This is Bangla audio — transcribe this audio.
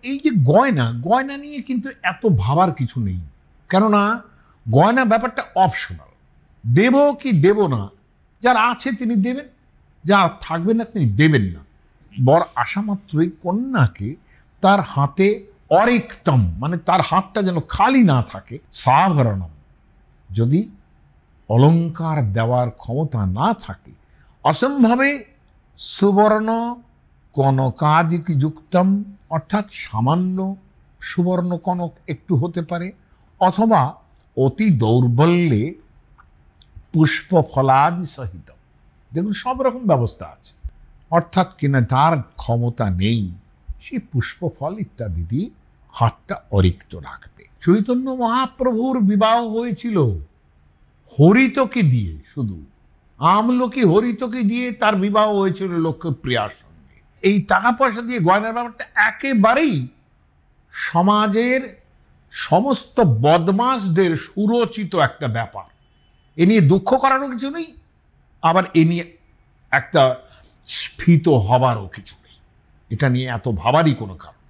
এই যে গয়না, গয়না নিয়ে কিন্তু এত ভাবার কিছু নেই, কেননা গয়না ব্যাপারটা অপশনাল। দেব কি দেব না, যার আছে তিনি দেবেন, যার থাকবে না তিনি দেবেন না। বর আসা মাত্রই কন্যাকে তার হাতে অরিক্তম, মানে তার হাতটা যেন খালি না থাকে, সাভরণম, যদি অলঙ্কার দেওয়ার ক্ষমতা না থাকে, অসম্ভবে সুবর্ণ কনকাদিক যুক্তম, অর্থাৎ সামান্য সুবর্ণ কনক একটু হতে পারে, অথবা অতি দৌর্বল্যে পুষ্প ফলাদি সহিত। দেখুন সব রকম ব্যবস্থা আছে, অর্থাৎ কিনা তার ক্ষমতা নেই, সে পুষ্প ফল ইত্যাদি দিয়ে হাতটা অরিক্ত রাখবে। চৈতন্য মহাপ্রভুর বিবাহ হয়েছিল হরিতকে দিয়ে, শুধু আমলকি হরিতকে দিয়ে তার বিবাহ হয়েছিল লক্ষ্মীপ্রিয়ার সঙ্গে। এই টাকা পয়সা দিয়ে গয়নার ব্যাপারটা একেবারেই সমাজের সমস্ত বদমাশদের সুরচিত একটা ব্যাপার। এ নিয়ে দুঃখ করারও কিছু নেই, আবার এ নিয়ে একটা স্ফীত হবারও কিছু নেই। এটা নিয়ে এত ভাবারই কোনো কারণ